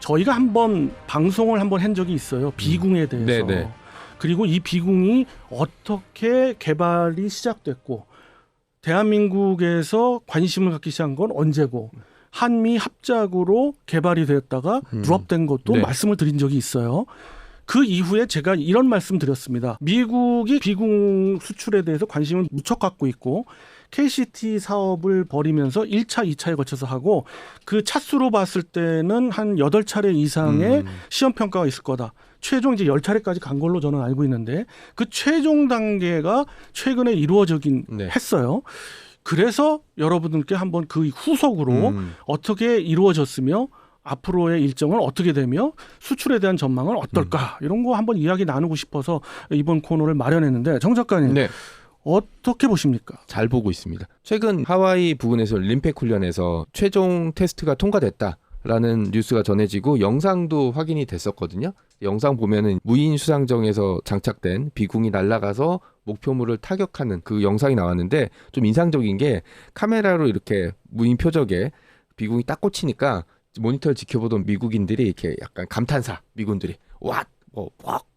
저희가 한번 방송을 한번 한 적이 있어요. 비궁에 대해서. 네네. 그리고 이 비궁이 어떻게 개발이 시작됐고 대한민국에서 관심을 갖기 시작한 건 언제고 한미 합작으로 개발이 되었다가 누락된 것도 네. 말씀을 드린 적이 있어요. 그 이후에 제가 이런 말씀 드렸습니다. 미국이 비궁 수출에 대해서 관심을 무척 갖고 있고 KCT 사업을 벌이면서 1차, 2차에 거쳐서 하고 그 차수로 봤을 때는 한 8차례 이상의 시험평가가 있을 거다. 최종 이제 10차례까지 간 걸로 저는 알고 있는데 그 최종 단계가 최근에 이루어지긴 네. 했어요. 그래서 여러분들께 한번 그 후속으로 어떻게 이루어졌으며 앞으로의 일정은 어떻게 되며 수출에 대한 전망은 어떨까 이런 거 한번 이야기 나누고 싶어서 이번 코너를 마련했는데 정 작가님 네. 어떻게 보십니까? 잘 보고 있습니다. 최근 하와이 부근에서 림팩 훈련에서 최종 테스트가 통과됐다라는 뉴스가 전해지고 영상도 확인이 됐었거든요. 영상 보면은 무인 수상정에서 장착된 비궁이 날아가서 목표물을 타격하는 그 영상이 나왔는데 좀 인상적인 게 카메라로 이렇게 무인 표적에 비궁이 딱 꽂히니까 모니터를 지켜보던 미국인들이 이렇게 약간 감탄사 미군들이 왓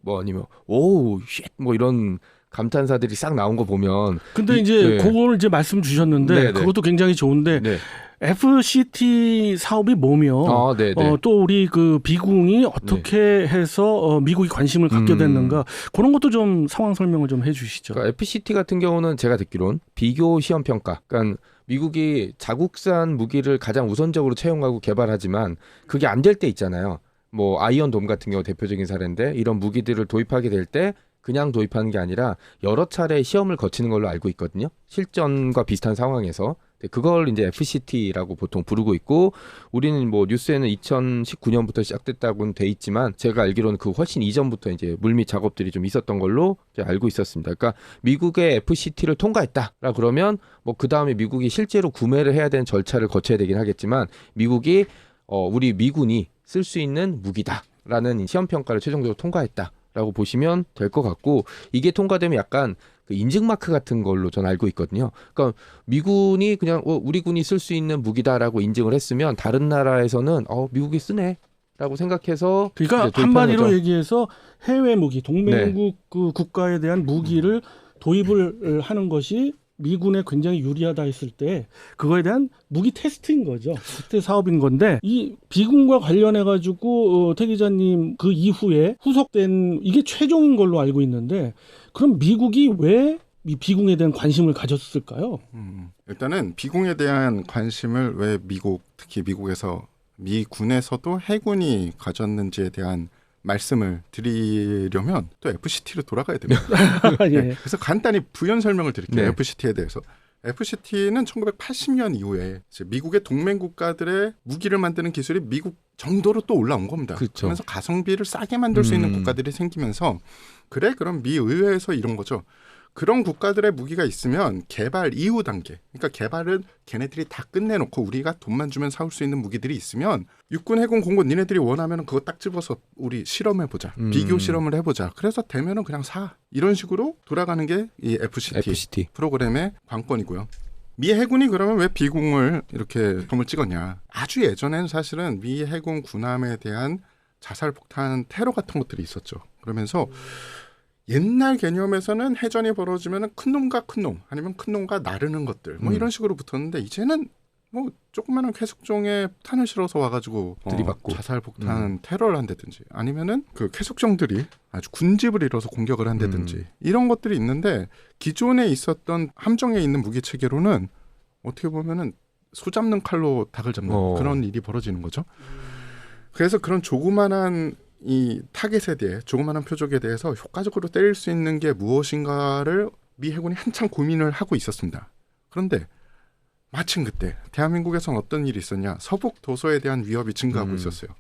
뭐 아니면 오우 쉣 뭐 이런 감탄사들이 싹 나온 거 보면 근데 이제 네. 그걸 이제 말씀 주셨는데 네네. 그것도 굉장히 좋은데 네. FCT 사업이 뭐며 네네. 또 우리 그 비궁이 어떻게 해서 미국이 관심을 갖게 됐는가 그런 것도 좀 상황 설명을 좀 해주시죠. 그러니까 FCT 같은 경우는 제가 듣기로는 비교 시험 평가. 그러니까 미국이 자국산 무기를 가장 우선적으로 채용하고 개발하지만 그게 안 될 때 있잖아요. 뭐 아이언돔 같은 경우 대표적인 사례인데 이런 무기들을 도입하게 될 때 그냥 도입하는 게 아니라 여러 차례 시험을 거치는 걸로 알고 있거든요. 실전과 비슷한 상황에서. 그걸 이제 FCT라고 보통 부르고 있고 우리는 뭐 뉴스에는 2019년부터 시작됐다고는 돼 있지만 제가 알기로는 그 훨씬 이전부터 이제 물밑 작업들이 좀 있었던 걸로 알고 있었습니다. 그러니까 미국의 FCT를 통과했다라 그러면 뭐 그 다음에 미국이 실제로 구매를 해야 되는 절차를 거쳐야 되긴 하겠지만 미국이 우리 미군이 쓸 수 있는 무기다라는 시험 평가를 최종적으로 통과했다라고 보시면 될 것 같고 이게 통과되면 약간 그 인증 마크 같은 걸로 전 알고 있거든요. 그러니까 미군이 그냥 우리 군이 쓸 수 있는 무기다라고 인증을 했으면 다른 나라에서는 미국이 쓰네라고 생각해서 그러니까 한마디로 얘기해서 해외 무기 동맹국 그 국가에 대한 무기를 도입을 하는 것이 미군에 굉장히 유리하다 했을 때 그거에 대한 무기 테스트인 거죠. 테스트 사업인 건데 이 비군과 관련해 가지고 태 기자님 그 이후에 후속된 이게 최종인 걸로 알고 있는데 그럼 미국이 왜 이 비궁에 대한 관심을 가졌을까요? 일단은 비궁에 대한 관심을 왜 특히 미국에서 미군에서도 해군이 가졌는지에 대한 말씀을 드리려면 또 FCT로 돌아가야 됩니다. 예. 네, 그래서 간단히 부연 설명을 드릴게요. 네. FCT에 대해서. FCT는 1980년 이후에 이제 미국의 동맹 국가들의 무기를 만드는 기술이 미국 정도로 또 올라온 겁니다. 그렇죠. 그러면서 가성비를 싸게 만들 수 있는 국가들이 생기면서 그럼 미 의회에서 이런 거죠. 그런 국가들의 무기가 있으면 개발 이후 단계, 그러니까 개발은 걔네들이 다 끝내놓고 우리가 돈만 주면 사올 수 있는 무기들이 있으면 육군, 해군, 공군 니네들이 원하면 그거 딱 집어서 우리 실험해보자. 비교 실험을 해보자. 그래서 되면은 그냥 사. 이런 식으로 돌아가는 게 이 FCT 프로그램의 관건이고요. 미 해군이 그러면 왜 비궁을 이렇게 점을 찍었냐. 아주 예전에는 사실은 미 해군 군함에 대한 자살폭탄 테러 같은 것들이 있었죠. 그러면서 옛날 개념에서는 해전이 벌어지면 큰 놈과 큰 놈, 아니면 큰 놈과 나르는 것들, 뭐 이런 식으로 붙었는데 이제는 뭐 조그마한 쾌속종에 탄을 실어서 와가지고 들이받고 자살폭탄 테러를 한다든지 아니면은 그 쾌속종들이 아주 군집을 이뤄서 공격을 한다든지 이런 것들이 있는데 기존에 있었던 함정에 있는 무기 체계로는 어떻게 보면은 소 잡는 칼로 닭을 잡는 그런 일이 벌어지는 거죠. 그래서 그런 조그만한 이 타겟에 대해 조그마한 표적에 대해서 효과적으로 때릴 수 있는 게 무엇인가를 미 해군이 한참 고민을 하고 있었습니다. 그런데 마침 그때 대한민국에서는 어떤 일이 있었냐. 서북 도서에 대한 위협이 증가하고 있었어요.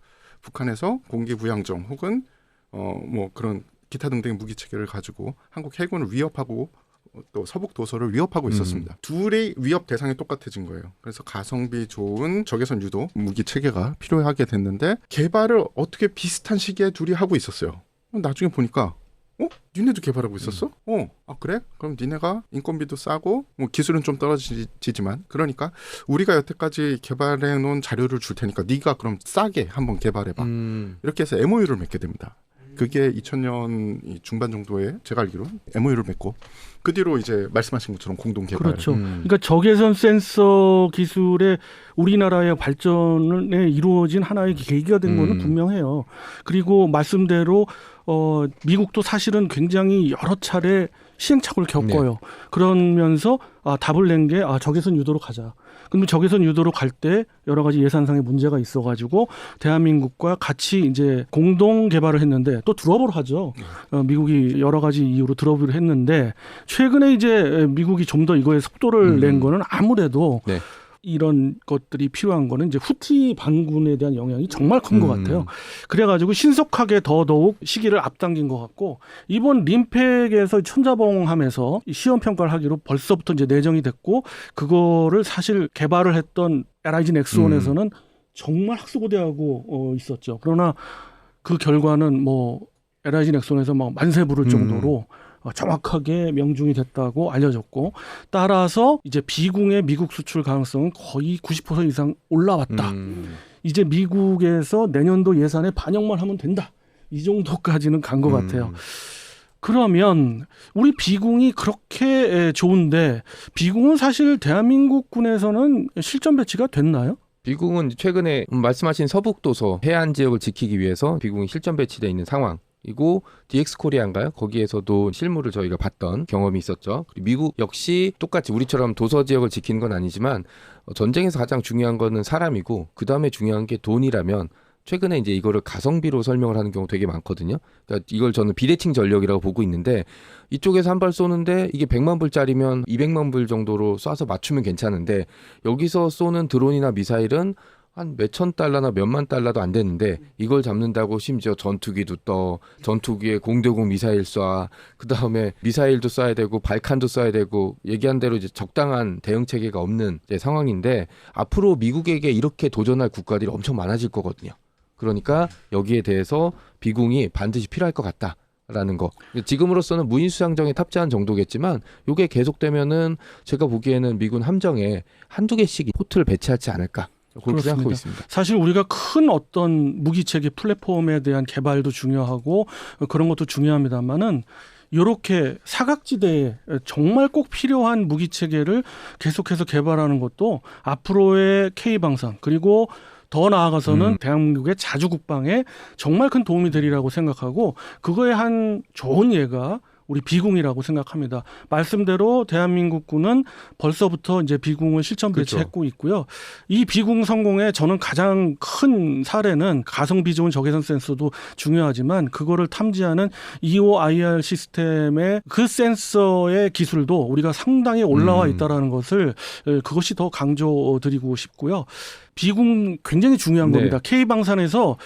북한에서 공기부양정 혹은 뭐 그런 기타 등등의 무기 체계를 가지고 한국 해군을 위협하고 또 서북 도서를 위협하고 있었습니다. 둘이 위협 대상이 똑같아진 거예요. 그래서 가성비 좋은 적외선 유도 무기 체계가 필요하게 됐는데 개발을 어떻게 비슷한 시기에 둘이 하고 있었어요. 나중에 보니까 니네도 개발하고 있었어? 아 그래? 그럼 니네가 인건비도 싸고 뭐 기술은 좀 떨어지지만 그러니까 우리가 여태까지 개발해 놓은 자료를 줄 테니까 네가 그럼 싸게 한번 개발해봐. 이렇게 해서 MOU를 맺게 됩니다. 그게 2000년 중반 정도에 제가 알기로 MOU를 맺고 그 뒤로 이제 말씀하신 것처럼 공동 개발. 그렇죠. 그러니까 적외선 센서 기술의 우리나라의 발전에 이루어진 하나의 계기가 된 거는 분명해요. 그리고 말씀대로 미국도 사실은 굉장히 여러 차례 시행착오를 겪어요. 네. 그러면서 답을 낸 게 적외선 유도로 가자. 근데 적외선 유도로 갈 때 여러 가지 예산상의 문제가 있어가지고 대한민국과 같이 이제 공동 개발을 했는데 또 드롭을 하죠. 미국이 여러 가지 이유로 드롭을 했는데 최근에 이제 미국이 좀 더 이거에 속도를 낸 거는 아무래도 네. 이런 것들이 필요한 거는 이제 후티 반군에 대한 영향이 정말 큰 것 같아요. 그래가지고 신속하게 더더욱 시기를 앞당긴 것 같고 이번 림팩에서 천자봉함에서 시험 평가를 하기로 벌써부터 이제 내정이 됐고 그거를 사실 개발을 했던 LIG 넥스원에서는 정말 학수고대하고 있었죠. 그러나 그 결과는 뭐 LIG 넥스원에서 막 만세 부를 정도로 정확하게 명중이 됐다고 알려졌고 따라서 이제 비공의 미국 수출 가능성은 거의 90% 이상 올라왔다. 이제 미국에서 내년도 예산에 반영만 하면 된다. 이 정도까지는 간 것 같아요. 그러면 우리 비공이 그렇게 좋은데 비공은 사실 대한민국군에서는 실전 배치가 됐나요? 미국은 최근에 말씀하신 서북도서 해안 지역을 지키기 위해서 비공이 실전 배치되어 있는 상황이고 DX 코리아인가요? 거기에서도 실무를 저희가 봤던 경험이 있었죠. 그리고 미국 역시 똑같이 우리처럼 도서 지역을 지키는 건 아니지만 전쟁에서 가장 중요한 거는 사람이고 그 다음에 중요한 게 돈이라면 최근에 이제 이거를 가성비로 설명을 하는 경우 되게 많거든요. 그러니까 이걸 저는 비대칭 전력이라고 보고 있는데 이쪽에서 한 발 쏘는데 이게 100만 불짜리면 200만 불 정도로 쏴서 맞추면 괜찮은데 여기서 쏘는 드론이나 미사일은 한 몇천 달러나 몇만 달러도 안 되는데 이걸 잡는다고 심지어 전투기도 떠, 전투기에 공대공 미사일 쏴, 그 다음에 미사일도 쏴야 되고 발칸도 쏴야 되고 얘기한 대로 이제 적당한 대응 체계가 없는 이제 상황인데 앞으로 미국에게 이렇게 도전할 국가들이 엄청 많아질 거거든요. 그러니까 여기에 대해서 비공이 반드시 필요할 것 같다라는 거. 지금으로서는 무인수상정에 탑재한 정도겠지만 이게 계속되면은 제가 보기에는 미군 함정에 한두 개씩 포트를 배치하지 않을까. 그렇게 생각하고 있습니다. 사실 우리가 큰 어떤 무기체계 플랫폼에 대한 개발도 중요하고 그런 것도 중요합니다만은 이렇게 사각지대에 정말 꼭 필요한 무기체계를 계속해서 개발하는 것도 앞으로의 K방산 그리고 더 나아가서는 대한민국의 자주국방에 정말 큰 도움이 되리라고 생각하고 그거에 한 좋은 예가 우리 비공이라고 생각합니다. 말씀대로 대한민국군은 벌써부터 이제 비공을 실전 배치했고 있고요. 이 비공 성공의 저는 가장 큰 사례는 가성비 좋은 적외선 센서도 중요하지만 그거를 탐지하는 EOIR 시스템의 그 센서의 기술도 우리가 상당히 올라와 있다라는 것을 그것이 더 강조드리고 싶고요. 비공 굉장히 중요한 겁니다. K방산에서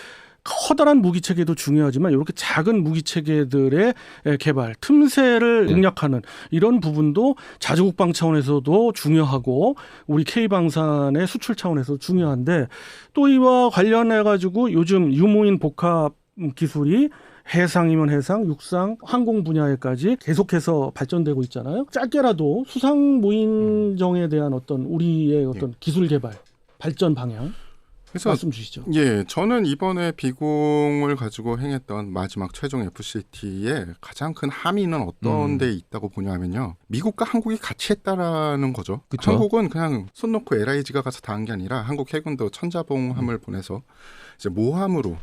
커다란 무기체계도 중요하지만 이렇게 작은 무기체계들의 개발, 틈새를 공략하는 이런 부분도 자주국방 차원에서도 중요하고 우리 K방산의 수출 차원에서도 중요한데 또 이와 관련해가지고 요즘 유무인 복합 기술이 해상이면 해상, 육상, 항공 분야에까지 계속해서 발전되고 있잖아요. 짧게라도 수상 무인정에 대한 어떤 우리의 어떤 기술 개발, 발전 방향 그래서 말씀 주시죠. 예, 저는 이번에 비공을 가지고 행했던 마지막 최종 FCT의 가장 큰 함의는 어떤 데 있다고 보냐면요. 미국과 한국이 같이 했다라는 거죠. 그쵸? 한국은 그냥 손 놓고 LIG가 가서 다 한 게 아니라 한국 해군도 천자봉함을 보내서 이제 모함으로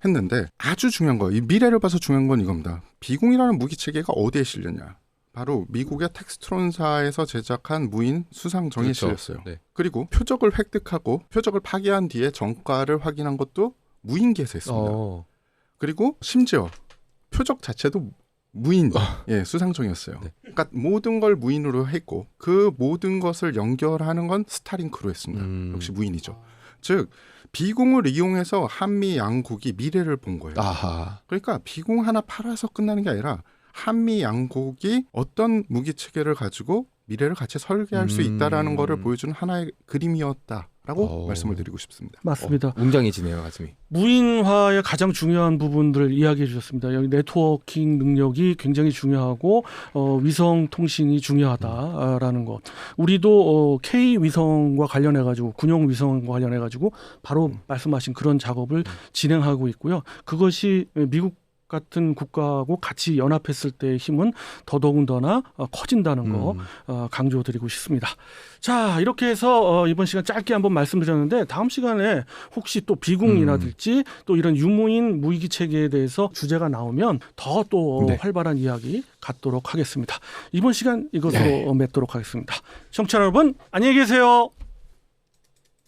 했는데 아주 중요한 거, 이 미래를 봐서 중요한 건 이겁니다. 비공이라는 무기 체계가 어디에 실렸냐? 바로 미국의 텍스트론사에서 제작한 무인 수상정에 그렇죠. 실렸어요. 네. 그리고 표적을 획득하고 표적을 파괴한 뒤에 정가를 확인한 것도 무인기에서 했습니다. 그리고 심지어 표적 자체도 무인 수상정이었어요. 네. 그러니까 모든 걸 무인으로 했고 그 모든 것을 연결하는 건 스타링크로 했습니다. 역시 무인이죠. 즉 비공을 이용해서 한미 양국이 미래를 본 거예요. 아하. 그러니까 비공 하나 팔아서 끝나는 게 아니라 한미 양국이 어떤 무기 체계를 가지고 미래를 같이 설계할 수 있다라는 거를 보여주는 하나의 그림이었다. 라고 말씀을 드리고 싶습니다. 맞습니다. 웅장해지네요, 가슴이. 무인화의 가장 중요한 부분들을 이야기해 주셨습니다. 여기 네트워킹 능력이 굉장히 중요하고 위성 통신이 중요하다라는 것. 우리도 K 위성과 관련해 가지고 군용 위성과 관련해 가지고 바로 말씀하신 그런 작업을 진행하고 있고요. 그것이 미국 같은 국가하고 같이 연합했을 때의 힘은 더더군다나 커진다는 거 강조드리고 싶습니다. 자, 이렇게 해서 이번 시간 짧게 한번 말씀드렸는데 다음 시간에 혹시 또 비공이라든지 또 이런 유무인 무기기 체계에 대해서 주제가 나오면 더 또 네. 활발한 이야기 갖도록 하겠습니다. 이번 시간 이것으로 네. 맺도록 하겠습니다. 청취자 여러분 안녕히 계세요.